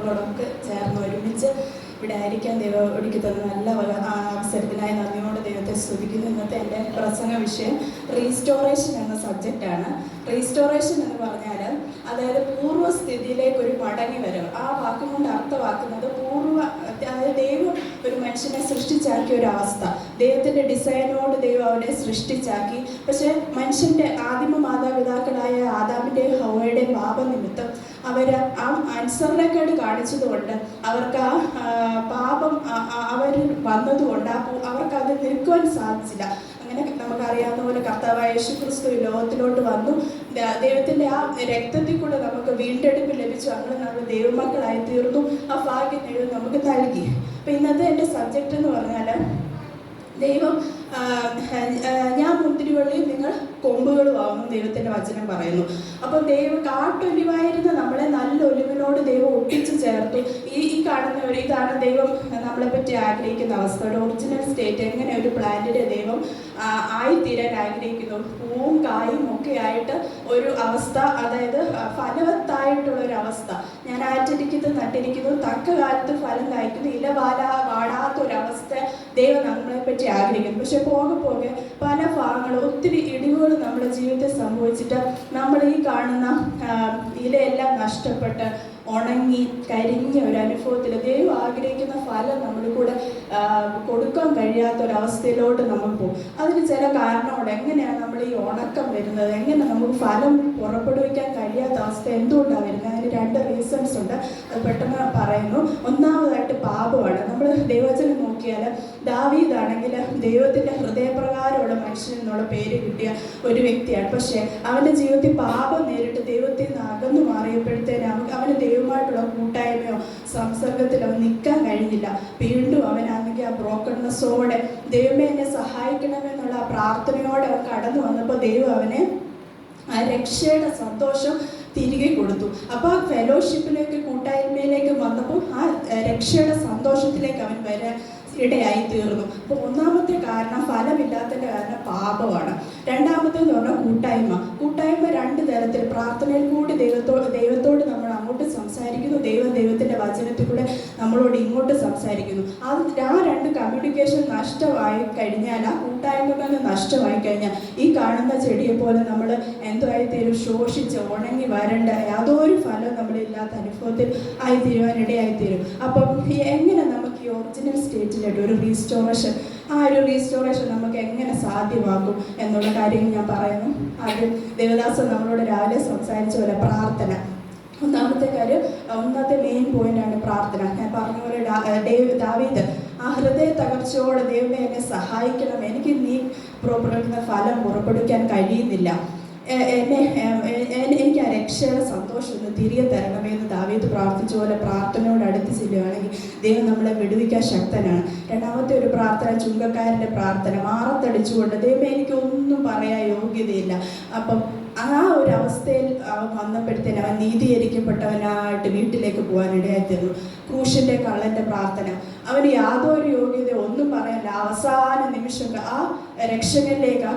മക്കളോടൊക്കെ ചേർന്ന് ഒരുമിച്ച് ഇവിടെ ആയിരിക്കാൻ ദൈവം ഒരുക്കി തന്ന നല്ല അവസരത്തിനായി നന്ദിയോടെ ദൈവത്തെ സ്തുതിക്കുന്നു. ഇന്നത്തെ എൻ്റെ പ്രസംഗ വിഷയം റീസ്റ്റോറേഷൻ എന്ന സബ്ജക്റ്റാണ്. റീസ്റ്റോറേഷൻ എന്ന് പറഞ്ഞാൽ അതായത് പൂർവ്വസ്ഥിതിയിലേക്ക് ഒരു മടങ്ങി വരവ്. ആ വാക്കും കൊണ്ട് അർത്ഥമാക്കുന്നത് അതായത് ദൈവം ഒരു മനുഷ്യനെ സൃഷ്ടിച്ചാക്കിയ ഒരു അവസ്ഥ. ദൈവത്തിൻ്റെ ഡിസൈനോട് ദൈവം അവനെ സൃഷ്ടിച്ചാക്കി. പക്ഷേ മനുഷ്യൻ്റെ ആദിമ മാതാപിതാക്കളായ ആദാമിൻ്റെയും ഹവ്വയുടെയും പാപനിമിത്തം അവർ ആ അനുസരണക്കേട് കാണിച്ചതുകൊണ്ട് അവർക്ക് ആ പാപം അവർ വന്നതുകൊണ്ട് അവർക്കത് നിൽക്കുവാൻ സാധിച്ചില്ല. അങ്ങനെ നമുക്കറിയാവുന്ന പോലെ കർത്താവായ യേശു ക്രിസ്തു ലോകത്തിലോട്ട് വന്നു. ദൈവത്തിൻ്റെ ആ രക്തത്തിൽ കൂടെ നമുക്ക് വീണ്ടെടുപ്പ് ലഭിച്ചു. അങ്ങനെ നമ്മൾ ദൈവമക്കളായി തീർന്നു. ആ ഭാഗ്യം ദൈവം നമുക്ക് നൽകി. അപ്പം ഇന്നത്തെ എൻ്റെ സബ്ജക്റ്റ് എന്ന് പറഞ്ഞാൽ ദൈവം ഞാൻ മുന്തിരിവള്ളിയും നിങ്ങൾ കൊമ്പുകളുമാവുന്നു ദൈവത്തിൻ്റെ വചനം പറയുന്നു. അപ്പം ദൈവം കാട്ടൊലിവായിരുന്ന നമ്മളെ നല്ല ഒലിവിനോട് ദൈവം ഒട്ടിച്ചു ചേർത്തു. ഈ കാണുന്ന ഇതാണ് ദൈവം നമ്മളെപ്പറ്റി ആഗ്രഹിക്കുന്ന അവസ്ഥ. ഒരു ഒറിജിനൽ സ്റ്റേറ്റ് എങ്ങനെ ഒരു പ്ലാന്റിനെ ദൈവം ആയിത്തീരാൻ ആഗ്രഹിക്കുന്നു. പൂവും കായും ഒക്കെ ആയിട്ട് ഒരു അവസ്ഥ, അതായത് ഫലവത്തായിട്ടുള്ളൊരവസ്ഥ. ഞാൻ ആറ്റിരിക്കുന്നു നട്ടിരിക്കുന്നു, തക്ക കാലത്ത് ഫലം കായ്ക്കുന്നു, ഇല വാടാത്തൊരവസ്ഥ ദൈവം നമ്മളെപ്പറ്റി ആഗ്രഹിക്കുന്നു. പക്ഷെ പോകെ പല ഭാഗങ്ങളും ഒത്തിരി ഇടിവുകൾ നമ്മുടെ ജീവിതത്തിൽ സംഭവിച്ചിട്ട് നമ്മൾ ഈ കാണുന്ന ഇലയെല്ലാം നഷ്ടപ്പെട്ട് ഉണങ്ങി കരിഞ്ഞ ഒരു അനുഭവത്തിൽ ദൈവം ആഗ്രഹിക്കുന്ന ഫലം നമ്മുടെ കൂടെ കൊടുക്കാൻ കഴിയാത്തൊരവസ്ഥയിലോട്ട് നമ്മൾ പോകും. അതിന് ചില കാരണമുണ്ട്. എങ്ങനെയാണ് നമ്മൾ ഈ ഉണക്കം വരുന്നത്, എങ്ങനെ നമുക്ക് ഫലം പുറപ്പെടുവിക്കാൻ കഴിയാത്ത അവസ്ഥ എന്തുകൊണ്ടാണ് വരുന്നത്? അതിന് 2 റീസൺസ് ഉണ്ട്. അത് പെട്ടെന്ന് പറയുന്നു. ഒന്നാമതായിട്ട് പാപമാണ്. നമ്മൾ ദൈവവചനം നോക്കിയാൽ ദാവീദാണെങ്കിൽ ദൈവത്തിൻ്റെ ഹൃദയപ്രകാരമുള്ള മനുഷ്യൻ എന്നുള്ള പേര് കിട്ടിയ ഒരു വ്യക്തിയാണ്. പക്ഷേ അവൻ്റെ ജീവിതത്തിൽ പാപം നേരിട്ട് ദൈവത്തിൽ നിന്ന് അകന്നു മാറിയപ്പോഴത്തേനും അവന് ദൈവമായിട്ടുള്ള കൂട്ടായ്മയോ സംസർഗത്തിലോ നിൽക്കാൻ കഴിഞ്ഞില്ല. വീണ്ടും അവനാണെങ്കിൽ ആ ബ്രോക്കൺനെസ്സോടെ ദൈവമേ എന്നെ സഹായിക്കണമെന്നുള്ള ആ പ്രാർത്ഥനയോടെ അവൻ കടന്നു വന്നപ്പോൾ ദൈവം അവനെ ആ രക്ഷയുടെ സന്തോഷം തിരികെ കൊടുത്തു. അപ്പോൾ ആ ഫെലോഷിപ്പിലേക്ക് കൂട്ടായ്മയിലേക്ക് വന്നപ്പോൾ ആ രക്ഷയുടെ സന്തോഷത്തിലേക്ക് അവൻ വരാൻ ഇടയായി തീർന്നു. അപ്പോൾ ഒന്നാമത്തെ കാരണം ഫലമില്ലാത്തതിൻ്റെ കാരണം പാപമാണ്. രണ്ടാമത്തേന്ന് പറഞ്ഞാൽ കൂട്ടായ്മ. 2 തരത്തിൽ പ്രാർത്ഥനയിൽ കൂടി ദൈവത്തോട് നമ്മൾ അങ്ങോട്ട് സംസാരിക്കുന്നു, ദൈവത്തിൻ്റെ വചനത്തിൽ കൂടെ നമ്മളോട് ഇങ്ങോട്ട് സംസാരിക്കുന്നു. ആ 2 കമ്മ്യൂണിക്കേഷൻ നഷ്ടമായി കഴിഞ്ഞാൽ, ആ കൂട്ടായ്മകൾ നഷ്ടമായി കഴിഞ്ഞാൽ ഈ കാണുന്ന ചെടിയെ പോലെ നമ്മൾ എന്തായിത്തീരും? ശോഷിച്ച് ഉണങ്ങി വരേണ്ട യാതൊരു ഫലവും നമ്മളില്ലാത്ത അനുഭവത്തിൽ ആയിത്തീരുവാനിടയായിത്തീരും. അപ്പം എങ്ങനെ നമുക്ക് ഈ ഒറിജിനൽ സ്റ്റേറ്റിലായിട്ട് ഒരു റീസ്റ്റോറേഷൻ, ആ ഒരു റീസ്റ്റോറേഷൻ നമുക്ക് എങ്ങനെ സാധ്യമാക്കും എന്നുള്ള കാര്യങ്ങൾ ഞാൻ പറയുന്നു. ആദ്യം ദേവദാസൻ നമ്മളോട് രാവിലെ സംസാരിച്ച പോലെ പ്രാർത്ഥന. ഒന്നാമത്തെ മെയിൻ പോയിന്റാണ് പ്രാർത്ഥന. ഞാൻ പറഞ്ഞ പോലെ ദാവീദ് ആ ഹൃദയ തകർച്ചയോടെ ദൈവമേ എന്നെ സഹായിക്കണം, എനിക്ക് നീ പുറപ്പെടുന്ന ഫലം പുറപ്പെടുവിക്കാൻ കഴിയുന്നില്ല, എനിക്ക് ആ രക്ഷയുടെ സന്തോഷം ഒന്ന് തിരികെ തരണമെന്ന് ദാവീദ് പ്രാർത്ഥിച്ച പോലെ പ്രാർത്ഥനയോട് അടുത്ത് ചെല്ലുകയാണെങ്കിൽ ദൈവം നമ്മളെ വിടുവിക്കാൻ ശക്തനാണ്. രണ്ടാമത്തെ ഒരു പ്രാർത്ഥന ചുങ്കക്കാരൻ്റെ പ്രാർത്ഥന. മാറത്തടിച്ചുകൊണ്ട് ദൈവമേ എനിക്കൊന്നും പറയാൻ യോഗ്യതയില്ല. അപ്പം ആ ഒരു അവസ്ഥയിൽ അവൻ വന്നപ്പോഴത്തേന് അവൻ നീതീകരിക്കപ്പെട്ടവനായിട്ട് വീട്ടിലേക്ക് പോകാനിടയായിത്തീർന്നു. ക്രൂശിൻ്റെ കള്ളൻ്റെ പ്രാർത്ഥന. അവന് യാതൊരു യോഗ്യത ഒന്നും പറയാനില്ല. അവസാന നിമിഷം ആ രക്ഷകനിലേക്ക്, ആ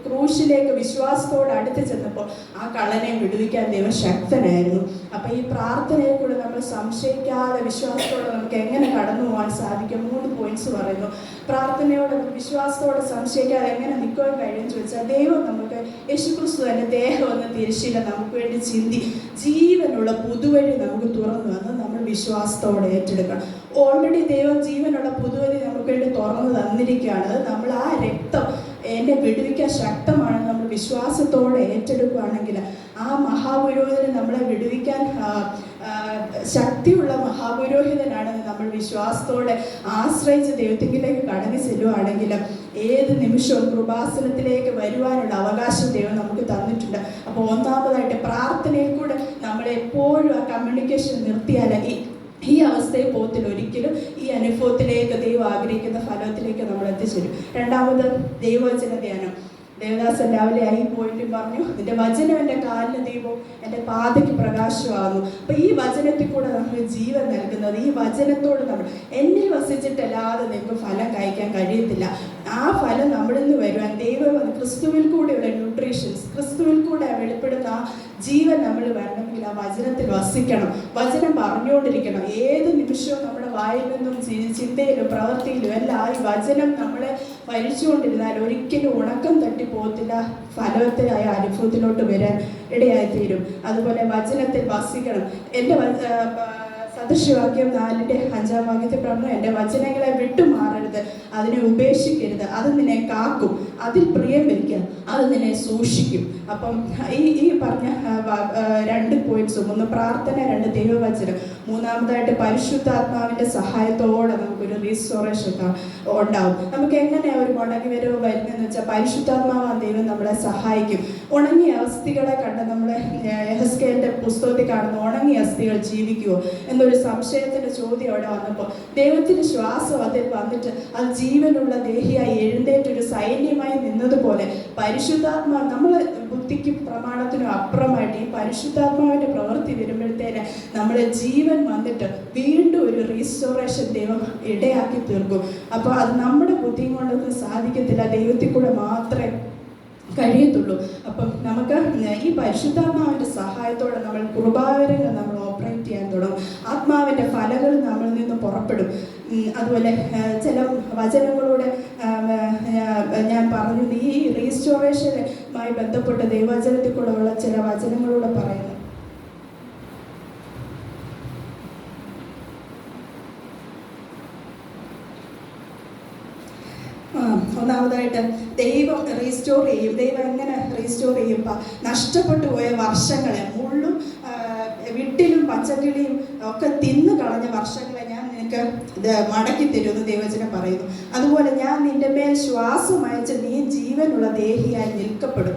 ക്രൂശിലേക്ക് വിശ്വാസത്തോട് അടുത്ത് ചെന്നപ്പോൾ ആ കള്ളനെ വിടുവിക്കാൻ ദൈവം ശക്തനായിരുന്നു. അപ്പം ഈ പ്രാർത്ഥനയെ കൂടെ നമ്മൾ സംശയിക്കാതെ വിശ്വാസത്തോടെ നമുക്ക് എങ്ങനെ കടന്നു പോകാൻ സാധിക്കും? 3 പോയിന്റ്സ് പറയുന്നു. പ്രാർത്ഥനയോടെ വിശ്വാസത്തോടെ സംശയിക്കാതെ എങ്ങനെ നിൽക്കുവാൻ കഴിയുമെന്ന് ചോദിച്ചാൽ ദൈവം നമുക്ക് യേശുക്രിസ്തു തന്നെ ദേഹം എന്ന തിരശ്ശീല നമുക്ക് വേണ്ടി ചിന്തി ജീവനുള്ള പുതുവഴി നമുക്ക് തുറന്നു വന്ന് നമ്മൾ വിശ്വാസത്തോടെ ഏറ്റെടുക്കണം. ഓൾറെഡി ദൈവം ജീവനുള്ള പുതുവഴി നമുക്ക് വേണ്ടി തുറന്നു തന്നിരിക്കുകയാണ്. നമ്മൾ ആ രക്തം എന്നെ വിടുവിക്കാൻ ശക്തമാണെന്ന് നമ്മൾ വിശ്വാസത്തോടെ ഏറ്റെടുക്കുകയാണെങ്കിൽ ആ മഹാപുരോഹിതനെ നമ്മളെ വിടുവിക്കാൻ ശക്തിയുള്ള മഹാപുരോഹിതനാണെന്ന് നമ്മൾ വിശ്വാസത്തോടെ ആശ്രയിച്ച് ദൈവത്തിലേക്ക് കടന്നു ചെല്ലുകയാണെങ്കിൽ ഏത് നിമിഷവും കൃപാസനത്തിലേക്ക് വരുവാനുള്ള അവകാശം ദൈവം നമുക്ക് തന്നിട്ടുണ്ട്. അപ്പോൾ ഒന്നാമതായിട്ട് പ്രാർത്ഥനയിൽ കൂടെ നമ്മളെപ്പോഴും ആ കമ്മ്യൂണിക്കേഷൻ നിർത്തിയാൽ ഈ അവസ്ഥയിൽ പോകത്തിൽ ഒരിക്കലും ഈ അനുഭവത്തിലേക്ക് ദൈവം ആഗ്രഹിക്കുന്ന ഫലത്തിലേക്ക് നമ്മൾ എത്തിച്ചേരും. രണ്ടാമത് ദൈവവചന ധ്യാനം. ദേവദാസൻ രാവിലെ ഈ പോയിന്റ് പറഞ്ഞു, നിന്റെ വചനം എൻ്റെ കാലിന് ദീപവും എൻ്റെ പാതയ്ക്ക് പ്രകാശമാകുന്നു. അപ്പം ഈ വചനത്തിൽ കൂടെ നമ്മൾ ജീവൻ നൽകുന്നത്, ഈ വചനത്തോട് നമ്മൾ എന്നിൽ വസിച്ച വിസർജിച്ചിട്ടല്ലാതെ നിങ്ങൾക്ക് ഫലം കഴിക്കാൻ കഴിയത്തില്ല. ആ ഫലം നമ്മളിൽ നിന്ന് വരുവാൻ ക്രിസ്തുവിൽ കൂടെയുള്ള ന്യൂട്രീഷൻസ്, ക്രിസ്തുവിൽ കൂടെ വെളിപ്പെടുന്ന ആ ജീവൻ നമ്മൾ വരണമെങ്കിൽ ആ വചനത്തിൽ വസിക്കണം, വചനം പറഞ്ഞുകൊണ്ടിരിക്കണം. ഏത് നിമിഷവും നമ്മുടെ വായിൽ നിന്നും ചിന്തയിലും പ്രവൃത്തിയിലും എല്ലാം ഈ വചനം നമ്മളെ ഭരിച്ചുകൊണ്ടിരുന്നാൽ ഒരിക്കലും ഉണക്കം തട്ടി പോകത്തില്ല, ഫലവത്തായ അനുഭവത്തിലോട്ട് വരാൻ ഇടയായിത്തീരും. അതുപോലെ വചനത്തിൽ വസിക്കണം. എൻ്റെ സദൃശവാക്യം 4:5 പറഞ്ഞു, എൻ്റെ വചനങ്ങളെ വിട്ടുമാറരുത്, അതിനെ ഉപേക്ഷിക്കരുത്, അത് നിന്നെ കാക്കും, അതിൽ പ്രിയം വയ്ക്കുക, അത് നിന്നെ സൂക്ഷിക്കും. അപ്പം ഈ പറഞ്ഞ 2 പോയിന്റ്സും, ഒന്ന് പ്രാർത്ഥന, 2 ദൈവവചനം, മൂന്നാമതായിട്ട് പരിശുദ്ധാത്മാവിൻ്റെ സഹായത്തോടെ നമുക്കൊരു റീസ്റ്റോറേഷൻ ഉണ്ടാവും. നമുക്ക് എങ്ങനെയാണ് ഒരു മടങ്ങി വരവ് വരുന്നതെന്ന് വെച്ചാൽ പരിശുദ്ധാത്മാവാൻ ദൈവം നമ്മളെ സഹായിക്കും. ഉണങ്ങിയ അസ്ഥികളെ കണ്ട് നമ്മളെ യെഹെസ്കേലിൻ്റെ പുസ്തകത്തിൽ കാണുന്ന ഉണങ്ങിയ അസ്ഥികൾ ജീവിക്കുമോ എന്നൊരു സംശയത്തിൻ്റെ ചോദ്യം അവിടെ വന്നപ്പോൾ ദൈവത്തിൻ്റെ ശ്വാസം അതിൽ വന്നിട്ട് അത് ജീവനുള്ള ദേഹിയായി എഴുന്നേറ്റൊരു സൈന്യമായി നിന്നതുപോലെ പരിശുദ്ധാത്മാവ് നമ്മൾ ബുദ്ധിക്കും പ്രമാണത്തിനും അപ്പുറമായിട്ട് ഈ പരിശുദ്ധാത്മാവിൻ്റെ പ്രവൃത്തി വരുമ്പോഴത്തേന് നമ്മുടെ ജീവൻ വന്നിട്ട് വീണ്ടും ഒരു റീസ്റ്റോറേഷൻ ദൈവം ഇടയാക്കി തീർക്കും. അപ്പോൾ അത് നമ്മുടെ ബുദ്ധിയും കൊണ്ടൊന്നും സാധിക്കത്തില്ല, ദൈവത്തിൽ കൂടെ മാത്രമേ കഴിയത്തുള്ളൂ. അപ്പം നമുക്ക് ഈ പരിശുദ്ധാത്മാവിൻ്റെ സഹായത്തോടെ നമ്മൾ കൃപാവരങ്ങൾ നമ്മൾ ഓപ്പറേറ്റ് ചെയ്യാൻ തുടങ്ങും. ആത്മാവിൻ്റെ ഫലങ്ങൾ നമ്മളിൽ നിന്ന് പുറപ്പെടും. അതുപോലെ ചില വചനങ്ങളൂടെ ഞാൻ പറഞ്ഞു, ഈ റീസ്റ്റോറേഷനുമായി ബന്ധപ്പെട്ട ദൈവവചനത്തിൽ കൂടെ ഉള്ള ചില വചനങ്ങളൂടെ പറയുന്നു. ഒന്നാമതായിട്ട് ദൈവം റീസ്റ്റോർ ചെയ്യും. ദൈവം എങ്ങനെ റീസ്റ്റോർ ചെയ്യുമ്പോൾ നഷ്ടപ്പെട്ടു പോയ വർഷങ്ങളെ, മുള്ളും വിട്ടിലും പച്ചക്കിളിയും ഒക്കെ തിന്നു കളഞ്ഞ വർഷങ്ങളെ ഞാൻ നിനക്ക് മടക്കി തരുമെന്ന് ദൈവവചനം പറയുന്നു. അതുപോലെ ഞാൻ നിന്റെ മേൽ ശ്വാസം അയച്ച് നീ ജീവനുള്ള ദേഹിയായി നിൽക്കപ്പെടും.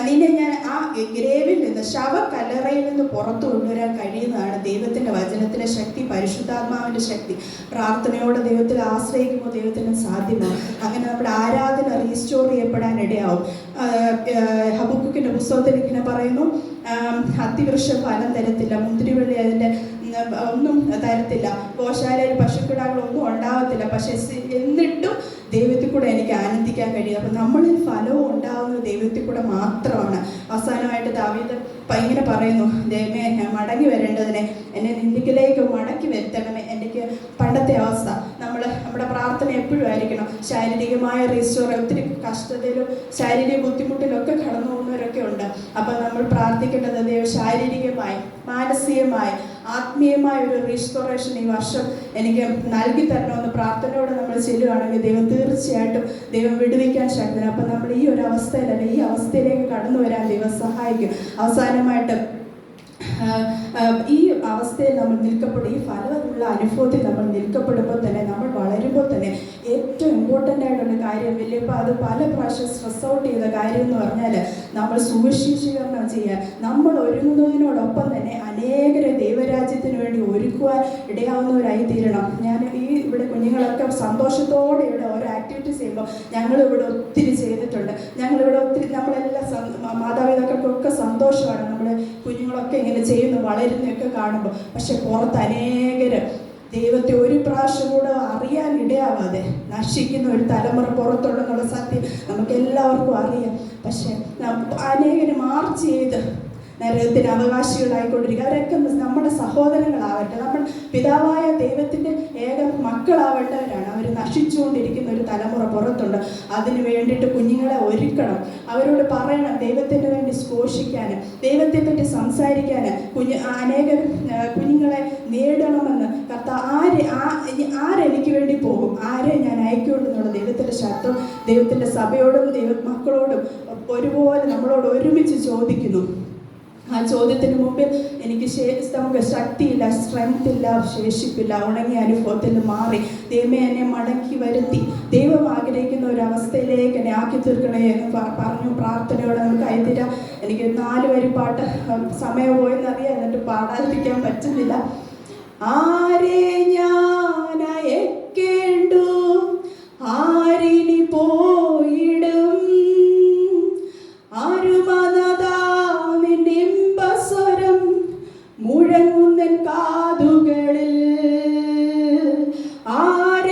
നിന്നെ ഞാൻ ആ ഗ്രേവിൽ നിന്ന്, ശവക്കല്ലറയിൽ നിന്ന് പുറത്തു കൊണ്ടുവരാൻ കഴിയുന്നതാണ് ദൈവത്തിൻ്റെ വചനത്തിലെ ശക്തി, പരിശുദ്ധാത്മാവിൻ്റെ ശക്തി. പ്രാർത്ഥനയോടെ ദൈവത്തിൽ ആശ്രയിക്കുമ്പോൾ ദൈവത്തിന് സാധ്യമാണ്. അങ്ങനെ നമ്മുടെ ആരാധന റീസ്റ്റോർ ചെയ്യപ്പെടാൻ ഇടയാവും. ഹബക്കൂക്കിൻ്റെ പുസ്തകത്തിൽ ഇങ്ങനെ പറയുന്നു, അത്തിവൃക്ഷം ഫലം തരത്തില്ല, മുന്തിരിവള്ളി അതിൻ്റെ ഒന്നും തരത്തില്ല, ഗോശാലയിൽ പശുക്കിടാകളൊന്നും ഉണ്ടാകത്തില്ല, പക്ഷെ എന്നിട്ടും ദൈവത്തിൽ കൂടെ എനിക്ക് ആനന്ദിക്കാൻ കഴിയും. അപ്പം നമ്മളിൽ ഫലവും ഉണ്ടാകുന്നത് ദൈവത്തിൽ കൂടെ മാത്രമാണ്. അവസാനമായിട്ട് ദാവീദ് ഇങ്ങനെ പറയുന്നു, ദൈവമേ ഞാൻ മടങ്ങി വരേണ്ടതിനെ എന്നെ നിന്നിലേക്ക് മടക്കി വരുത്തണമേ. എനിക്ക് പണ്ടത്തെ അവസ്ഥ, നമ്മുടെ പ്രാർത്ഥന എപ്പോഴും ആയിരിക്കണം ശാരീരികമായ റീസ്റ്റോർ. ഒത്തിരി കഷ്ടതയിലും ശാരീരിക ബുദ്ധിമുട്ടിലൊക്കെ കടന്നു പോകുന്നവരൊക്കെ ഉണ്ട്. അപ്പം നമ്മൾ പ്രാർത്ഥിക്കേണ്ടത് ദൈവം ശാരീരികമായി, മാനസികമായി, ആത്മീയമായ ഒരു റീസ്റ്റോറേഷൻ ഈ വർഷം എനിക്ക് നൽകി തരണമെന്ന് പ്രാർത്ഥനയോടെ നമ്മൾ ചെല്ലുകയാണെങ്കിൽ ദൈവം തീർച്ചയായിട്ടും ദൈവം വിടുവിക്കാൻ ശക്തനാണ്. അപ്പം നമ്മൾ ഈ ഒരു അവസ്ഥയിലല്ല, ഈ അവസ്ഥയിലേക്ക് കടന്നു വരാൻ ദൈവം സഹായിക്കും. അവസാനമായിട്ട് ഈ അവസ്ഥയിൽ നമ്മൾ നിൽക്കപ്പെടും, ഈ ഫലമുള്ള അനുഭവത്തിൽ നമ്മൾ നിൽക്കപ്പെടുമ്പോൾ തന്നെ, നമ്മൾ വളരുമ്പോൾ തന്നെ ഏറ്റവും ഇമ്പോർട്ടൻ്റ് ആയിട്ടുള്ള കാര്യം, വലിയപ്പോൾ അത് പല പ്രാവശ്യം സ്ട്രെസ് ഔട്ട് ചെയ്ത കാര്യം എന്ന് പറഞ്ഞാൽ നമ്മൾ സുവിശേഷീകരണം ചെയ്യാൻ, നമ്മൾ ഒരുങ്ങുന്നതിനോടൊപ്പം തന്നെ അനേകരെ ദൈവരാജ്യത്തിന് വേണ്ടി ഒരുക്കുവാൻ ഇടയാവുന്നവരായി തീരണം. ഞാൻ ഇവിടെ കുഞ്ഞുങ്ങളൊക്കെ സന്തോഷത്തോടെ ഇവിടെ ഓരോ ആക്ടിവിറ്റീസ് ചെയ്യുമ്പോൾ ഞങ്ങളിവിടെ ഒത്തിരി ചെയ്തിട്ടുണ്ട്. ഞങ്ങളിവിടെ ഒത്തിരി, നമ്മളെല്ലാം മാതാപിതാക്കൾക്കൊക്കെ സന്തോഷമാണ് നമ്മുടെ കുഞ്ഞുങ്ങളൊക്കെ ഇങ്ങനെ ചെയ്യുന്നു, വളരുന്നതൊക്കെ കാണുമ്പോൾ. പക്ഷെ പുറത്ത് അനേകരും ദൈവത്തെ ഒരു പ്രാവശ്യം കൂടെ അറിയാൻ ഇടയാവാതെ നശിക്കുന്ന ഒരു തലമുറ പുറത്തുണ്ടെന്നുള്ള സത്യം നമുക്ക് എല്ലാവർക്കും അറിയാം. പക്ഷെ അനേകര് മാർച്ച് ചെയ്ത് നരകത്തിന് അവകാശികളായിക്കൊണ്ടിരിക്കുക. അവരൊക്കെ നമ്മുടെ സഹോദരങ്ങളാവട്ടെ, നമ്മൾ പിതാവായ ദൈവത്തിൻ്റെ ഏക മക്കളാവേണ്ടവരാണ്. അവർ നശിച്ചുകൊണ്ടിരിക്കുന്ന ഒരു തലമുറ പുറത്തുണ്ട്. അതിന് വേണ്ടിയിട്ട് കുഞ്ഞുങ്ങളെ ഒരുക്കണം, അവരോട് പറയണം ദൈവത്തിന് വേണ്ടി ഘോഷിക്കാൻ, ദൈവത്തെപ്പറ്റി സംസാരിക്കാൻ, അനേകം കുഞ്ഞുങ്ങളെ നേടണമെന്ന്. ആരെനിക്ക് വേണ്ടി പോകും, ആരെ ഞാൻ അയക്കുമെന്നുള്ള ദൈവത്തിൻ്റെ ശബ്ദം ദൈവത്തിൻ്റെ സഭയോടും ദൈവമക്കളോടും ഒരുപോലെ നമ്മളോട് ഒരുമിച്ച് ചോദിക്കുന്നു. ആ ചോദ്യത്തിന് മുമ്പിൽ എനിക്ക് നമുക്ക് ശക്തിയില്ല, സ്ട്രെങ്ത് ഇല്ല, ശേഷിപ്പില്ല, ഉണങ്ങിയ അനുഭവത്തിൽ മാറി ദൈവമേ എന്നെ മടക്കി വരുത്തി ദൈവം ആഗ്രഹിക്കുന്ന ഒരു അവസ്ഥയിലേക്ക് എന്നെ ആക്കി തീർക്കണേ എന്ന് പറഞ്ഞു പ്രാർത്ഥനയോടെ നമുക്ക് ആയിത്തീരാം. എനിക്ക് 4 വരി പാട്ട് സമയം പോയെന്നറിയാം, എന്നിട്ട് പാടാതിരിക്കാൻ പറ്റുന്നില്ല. ആരെ ഞാൻ അയക്കേണ്ടു, ആരിനി പോയിടും, ആരുമനതാവിനിമ്പസ്വരം മുഴങ്ങുന്നൻ കാതുകളിൽ, ആരെ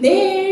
നേടി